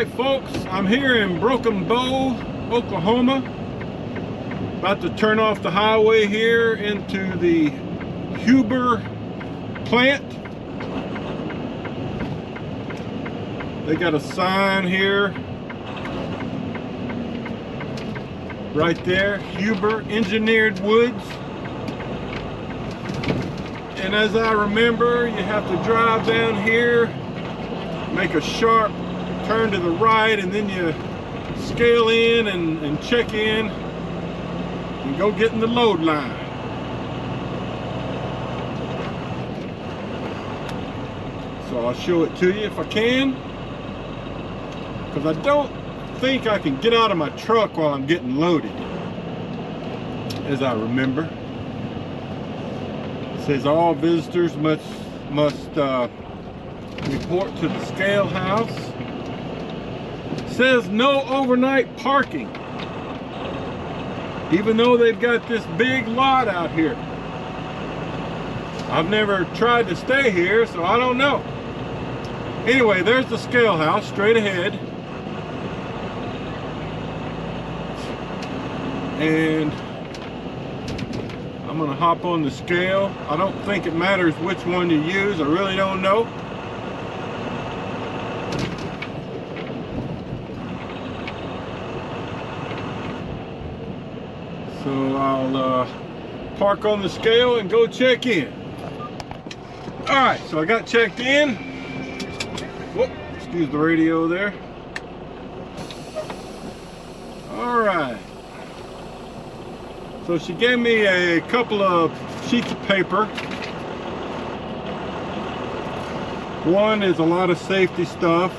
Alright folks, I'm here in Broken Bow, Oklahoma. About to turn off the highway here into the Huber plant. They got a sign here, right there, Huber Engineered Woods. And as I remember, you have to drive down here, make a sharp turn to the right, and then you scale in and check in and go get in the load line. So I'll show it to you if I can, because I don't think I can get out of my truck while I'm getting loaded, as I remember. It says all visitors must report to the scale house. It says no overnight parking, even though they've got this big lot out here. I've never tried to stay here, so I don't know. Anyway, there's the scale house straight ahead. And I'm gonna hop on the scale. I don't think it matters which one you use. I really don't know. So I'll park on the scale and go check in. All right, so I got checked in. Whoop, excuse the radio there. All right. So she gave me a couple of sheets of paper. One is a lot of safety stuff.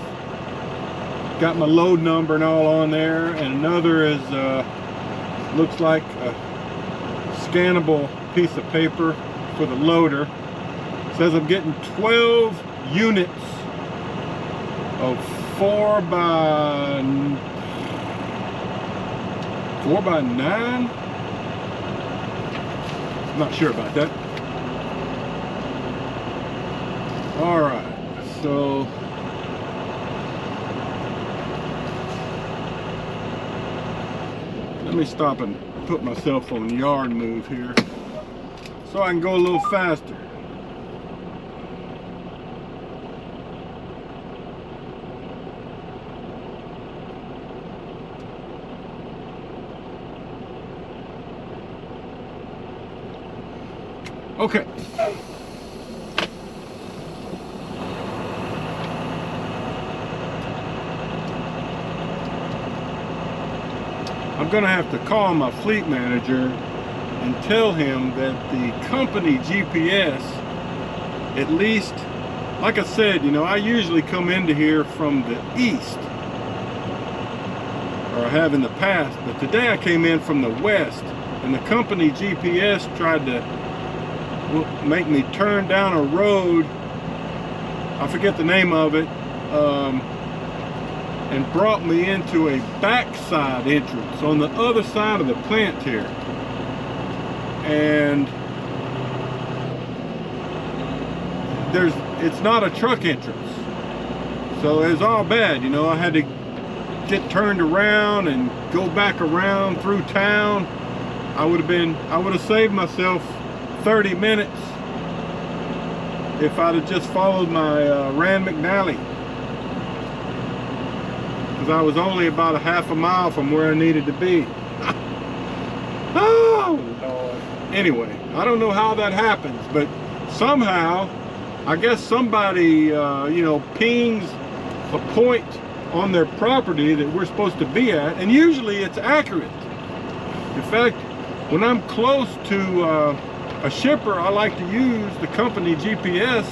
Got my load number and all on there. And another is, looks like a scannable piece of paper for the loader. It says I'm getting 12 units of 4 by 9. Not sure about that. All right, so let me stop and put myself on yard move here so I can go a little faster. Okay. I'm gonna have to call my fleet manager and tell him that the company GPS, at least, like I said, you know, I usually come into here from the east, or I have in the past, but today I came in from the west, and the company GPS tried to make me turn down a road, I forget the name of it, and brought me into a backside entrance on the other side of the plant here. And it's not a truck entrance, so it's all bad, you know. I had to get turned around and go back around through town. I would have saved myself 30 minutes if I'd have just followed my Rand McNally, because I was only about a half a mile from where I needed to be. Oh Lord. Anyway, I don't know how that happens, but somehow I guess somebody you know, pings a point on their property that we're supposed to be at, and usually it's accurate. In fact, when I'm close to a shipper, I like to use the company GPS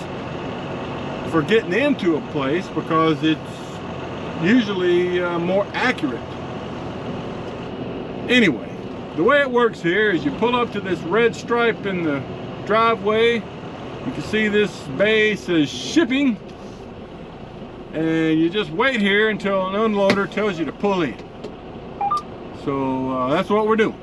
for getting into a place because it's usually more accurate. Anyway, the way it works here is you pull up to this red stripe in the driveway. You can see this bay says shipping, and you just wait here until an unloader tells you to pull in. So that's what we're doing.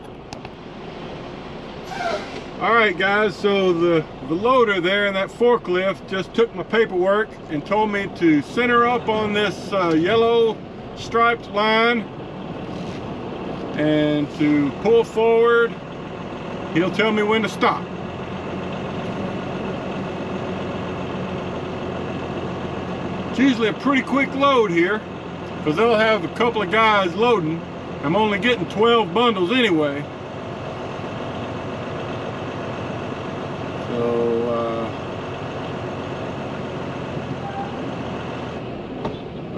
All right guys, so the loader there in that forklift just took my paperwork and told me to center up on this yellow striped line, and to pull forward, he'll tell me when to stop. It's usually a pretty quick load here, because they'll have a couple of guys loading. I'm only getting 12 bundles anyway. So,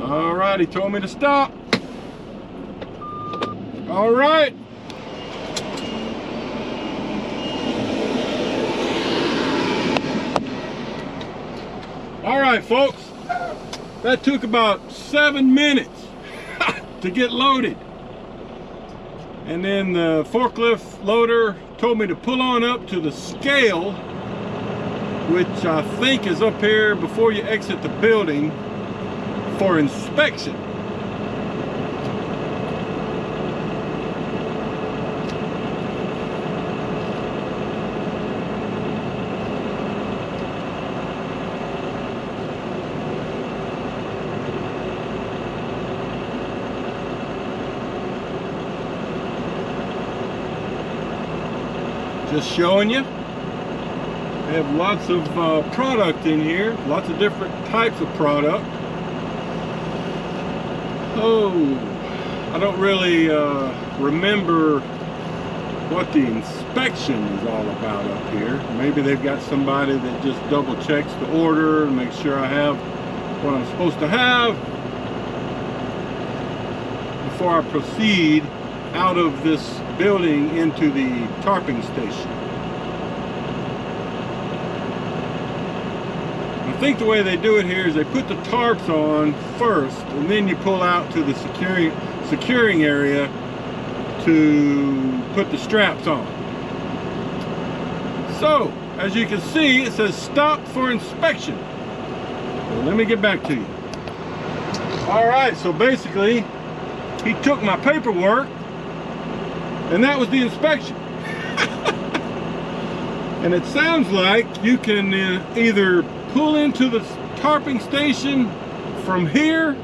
all right, he told me to stop. All right. All right, folks. That took about 7 minutes to get loaded. And then the forklift loader told me to pull on up to the scale, which I think is up here before you exit the building, for inspection. Just showing you. They have lots of product in here, lots of different types of product. Oh, I don't really remember what the inspection is all about up here. Maybe they've got somebody that just double checks the order and makes sure I have what I'm supposed to have before I proceed out of this building into the tarping station. I think the way they do it here is they put the tarps on first, and then you pull out to the securing area to put the straps on. So, as you can see, it says stop for inspection. So let me get back to you. All right, so basically, he took my paperwork, and that was the inspection. And it sounds like you can either pull into the tarping station from here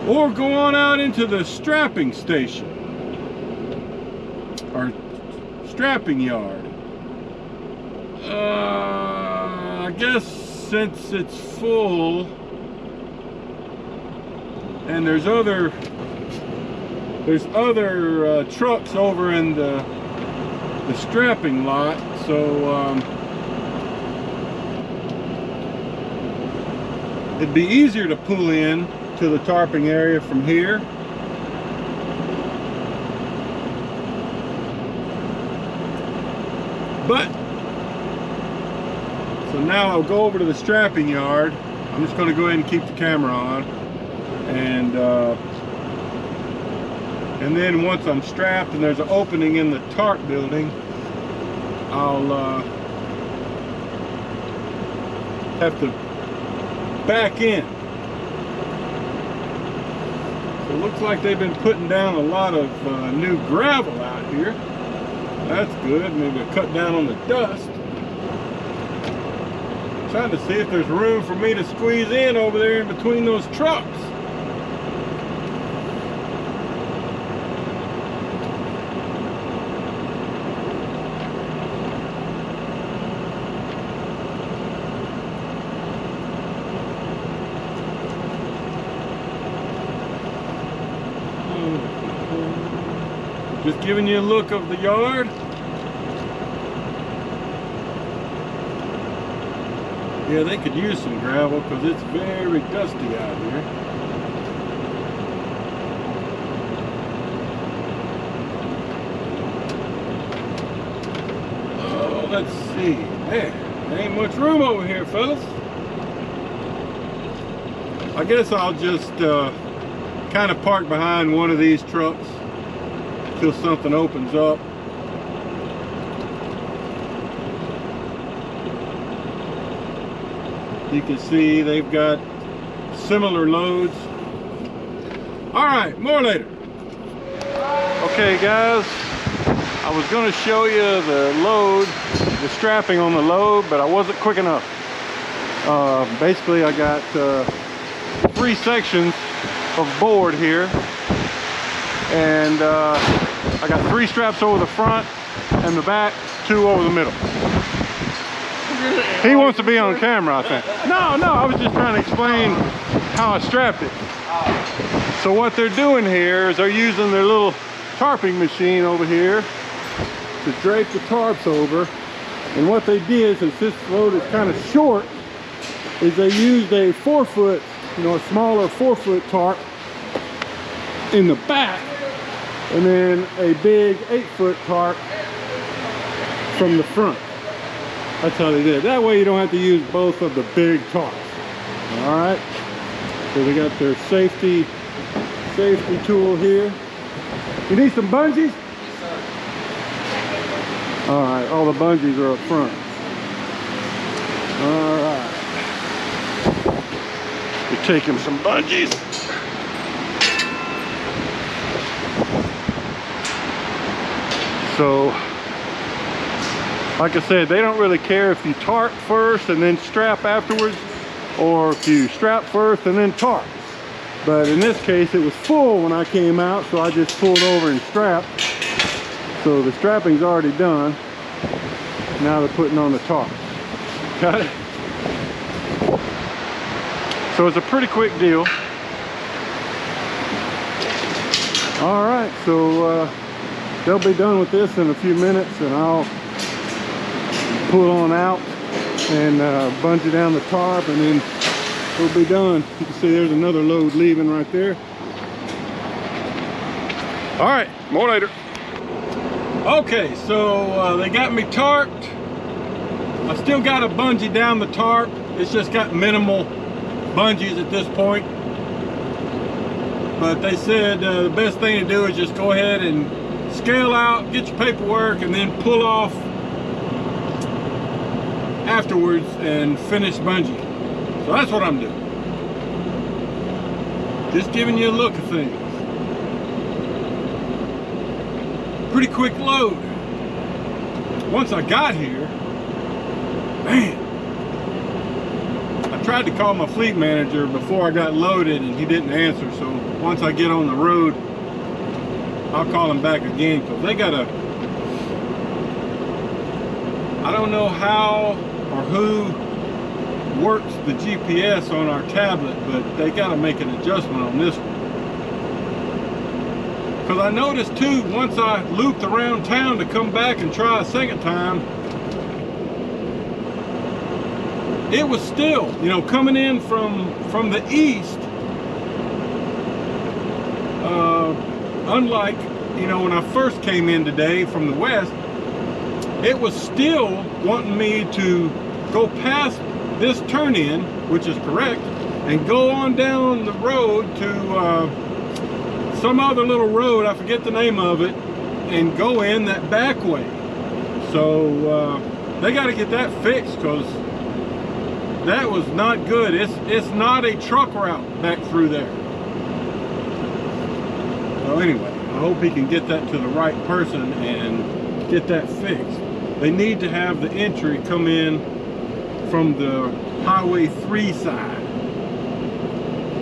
or go on out into the strapping station or strapping yard. I guess since it's full and there's other trucks over in the strapping lot, so it'd be easier to pull in to the tarping area from here. But so now I'll go over to the strapping yard. I'm just going to go ahead and keep the camera on, and then once I'm strapped and there's an opening in the tarp building, I'll have to back in. So it looks like they've been putting down a lot of new gravel out here. That's good. Maybe I'll cut down on the dust. Trying to see if there's room for me to squeeze in over there in between those trucks. Just giving you a look of the yard. Yeah, they could use some gravel because it's very dusty out here. Oh, let's see. There ain't much room over here, fellas. I guess I'll just kind of park behind one of these trucks till something opens up. You can see they've got similar loads. All right, more later. Okay guys, I was going to show you the load, the strapping on the load, but I wasn't quick enough. Basically I got 3 sections of board here. And I got 3 straps over the front and the back, 2 over the middle. He wants to be on camera, I think. No, I was just trying to explain how I strapped it. So what they're doing here is they're using their little tarping machine over here to drape the tarps over. And what they did, since this load is kind of short, is they used a 4-foot, a smaller 4-foot tarp in the back, and then a big 8-foot tarp from the front. That's how they did it. That way you don't have to use both of the big tarps. All right. So they got their safety tool here. You need some bungees? Yes, sir. All right. All the bungees are up front. All right. You take him some bungees. So, like I said, they don't really care if you tarp first and then strap afterwards, or if you strap first and then tarp. But in this case, it was full when I came out, so I just pulled over and strapped. So the strapping's already done. Now they're putting on the tarp. Got it? So it's a pretty quick deal. All right, so they'll be done with this in a few minutes, and I'll pull on out and bungee down the tarp, and then we'll be done. You can see there's another load leaving right there. All right, more later. Okay, so they got me tarped. I still got to bungee down the tarp. It's just got minimal bungees at this point. But they said the best thing to do is just go ahead and scale out, get your paperwork, and then pull off afterwards and finish bungee. So that's what I'm doing. Just giving you a look at things. Pretty quick load. Once I got here, man, I tried to call my fleet manager before I got loaded and he didn't answer. So once I get on the road, I'll call him back again, because they got a, I don't know how or who works the GPS on our tablet, but they got to make an adjustment on this one. Because I noticed too, once I looped around town to come back and try a second time, it was still, coming in from the east, unlike, when I first came in today from the west, it was still wanting me to go past this turn in, which is correct, and go on down the road to some other little road, I forget the name of it, and go in that back way. So they got to get that fixed, because that was not good. It's not a truck route back through there. So anyway, I hope he can get that to the right person and get that fixed. They need to have the entry come in from the Highway 3 side.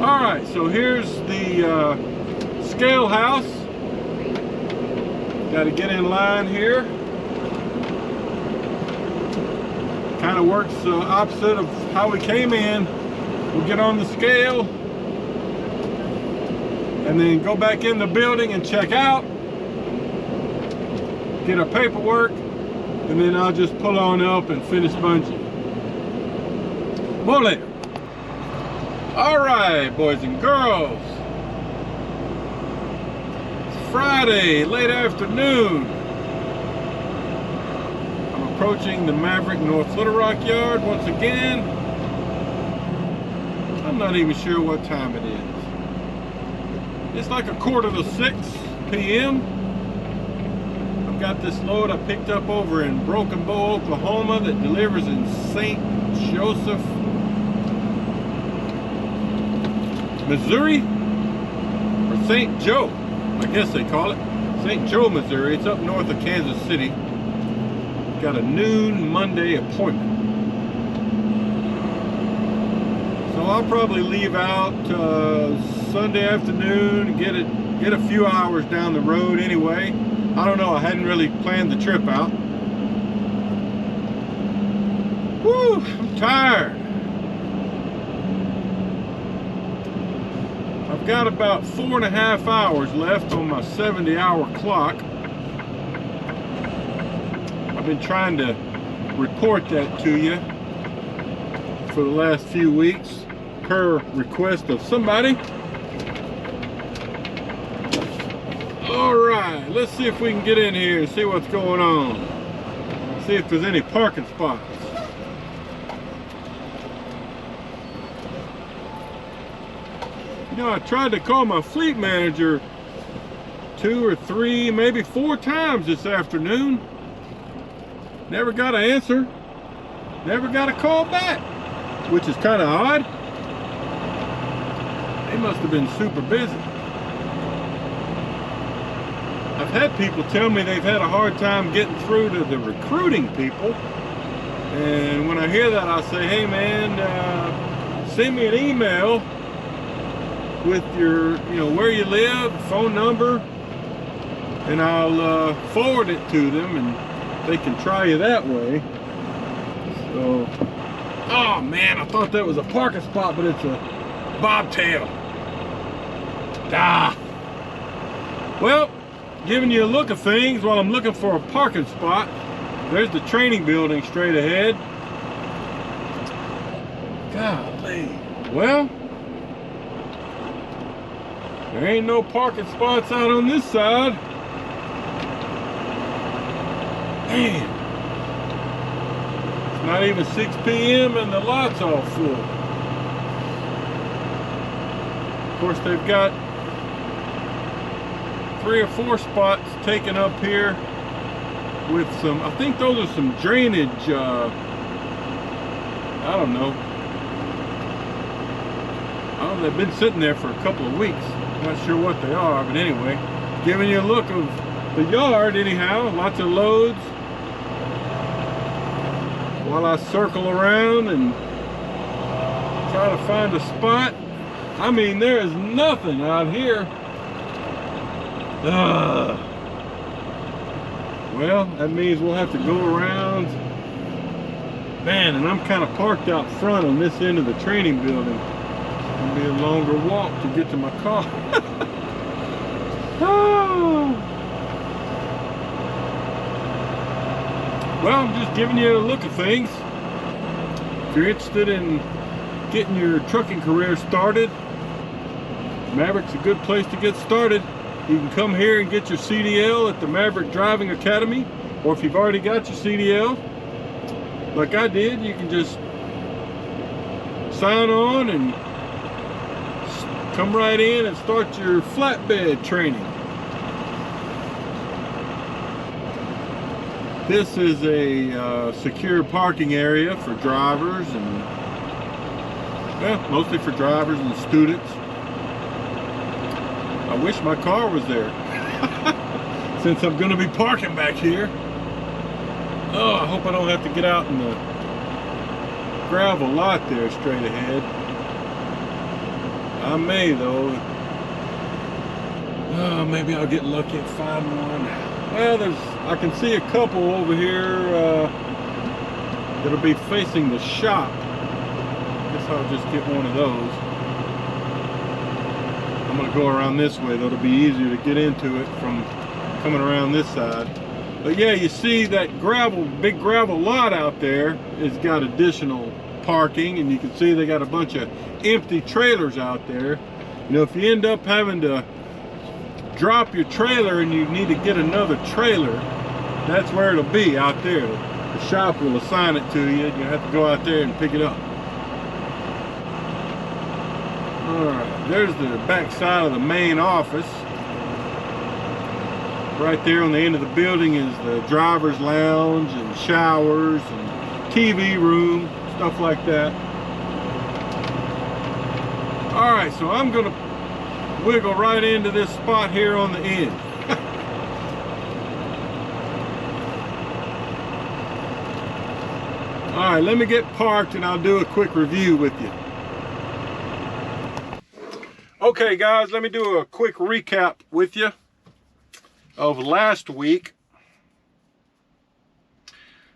All right, so here's the scale house. Got to get in line here. Kind of works opposite of how we came in. We'll get on the scale and then go back in the building and check out, get our paperwork, and then I'll just pull on up and finish bungee. More later. All right, boys and girls. It's Friday, late afternoon. I'm approaching the Maverick North Little Rock yard once again. I'm not even sure what time it is. It's like 5:45 p.m. I've got this load I picked up over in Broken Bow, Oklahoma, that delivers in St. Joseph, Missouri, or St. Joe, I guess they call it. St. Joe, Missouri. It's up north of Kansas City. Got a noon Monday appointment. So I'll probably leave out Sunday afternoon, get get a few hours down the road anyway. I don't know, I hadn't really planned the trip out. Whew, I'm tired. I've got about 4.5 hours left on my 70-hour clock. I've been trying to report that to you for the last few weeks per request of somebody. All right, let's see if we can get in here and see what's going on. See if there's any parking spots. You know, I tried to call my fleet manager 2 or 3, maybe 4 times this afternoon. Never got an answer. Never got a call back, which is kind of odd. They must have been super busy. I've had people tell me they've had a hard time getting through to the recruiting people. And when I hear that, I say, hey man, send me an email with your, where you live, phone number, and I'll forward it to them and they can try you that way. So, oh man, I thought that was a parking spot, but it's a bobtail. Ah. Well, giving you a look of things while I'm looking for a parking spot. There's the training building straight ahead. Golly. Well, there ain't no parking spots out on this side. Man. It's not even 6 p.m. and the lot's all full. Of course, they've got 3 or 4 spots taken up here with some, I think those are some drainage, I don't know. Oh, they've been sitting there for a couple of weeks. Not sure what they are, but anyway, giving you a look of the yard anyhow. Lots of loads. While I circle around and try to find a spot. I mean, there is nothing out here. Well, that means we'll have to go around. Man, and I'm kind of parked out front on this end of the training building. It'll be a longer walk to get to my car. Oh. Well, I'm just giving you a look at things. If you're interested in getting your trucking career started, Maverick's a good place to get started. You can come here and get your CDL at the Maverick Driving Academy, or if you've already got your CDL, like I did, you can just sign on and come right in and start your flatbed training. This is a secure parking area for drivers and, well, mostly for drivers and students. I wish my car was there since I'm going to be parking back here. Oh, I hope I don't have to get out in the gravel lot there straight ahead. I may though. Oh, maybe I'll get lucky and find one. Well, I can see a couple over here that'll be facing the shop. Guess I'll just get one of those. I'm gonna go around this way, though. It'll be easier to get into it from coming around this side. But yeah, you see that big gravel lot out there has got additional parking, and you can see they got a bunch of empty trailers out there. You know, if you end up having to drop your trailer and you need to get another trailer, that's where it'll be, out there. The shop will assign it to you, and you have to go out there and pick it up. Alright, there's the back side of the main office. Right there on the end of the building is the driver's lounge and showers and TV room, stuff like that. Alright, so I'm going to wiggle right into this spot here on the end. Alright, let me get parked and I'll do a quick review with you. Okay guys, let me do a quick recap with you of last week.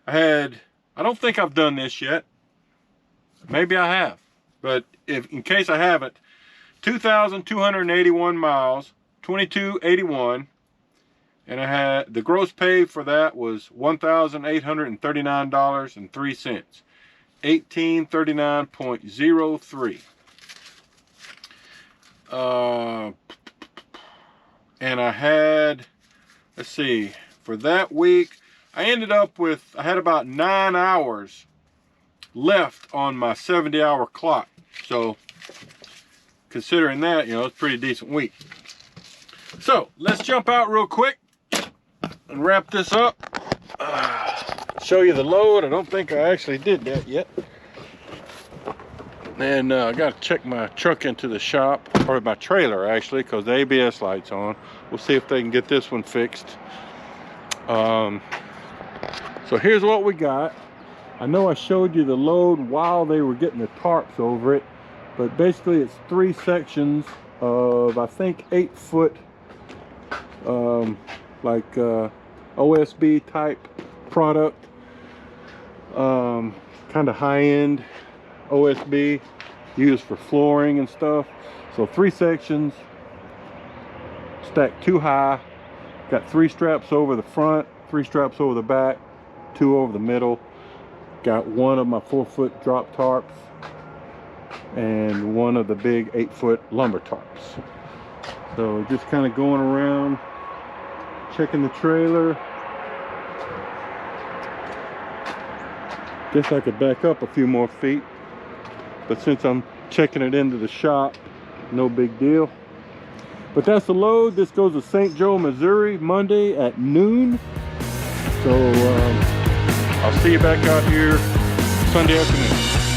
I don't think I've done this yet. Maybe I have, but in case I haven't, 2,281 miles, 2281, and I had the gross pay for that was $1,839.03, 1839.03. And I had, let's see, for that week, I ended up with, I had about 9 hours left on my 70-hour clock. So, considering that, you know, it's a pretty decent week. So, let's jump out real quick and wrap this up. Show you the load. I don't think I actually did that yet. And I got to check my truck into the shop, or my trailer actually, because the ABS light's on. We'll see if they can get this one fixed. So here's what we got. I know I showed you the load while they were getting the tarps over it, but basically it's 3 sections of, I think, 8-foot, like OSB type product, kind of high-end OSB used for flooring and stuff. So 3 sections stacked 2 high, got 3 straps over the front, 3 straps over the back, 2 over the middle. Got 1 of my 4-foot drop tarps and 1 of the big 8-foot lumber tarps. So just kind of going around checking the trailer. Guess I could back up a few more feet, but since I'm checking it into the shop, no big deal. But that's the load. This goes to St. Joe, Missouri, Monday at noon. So I'll see you back out here Sunday afternoon.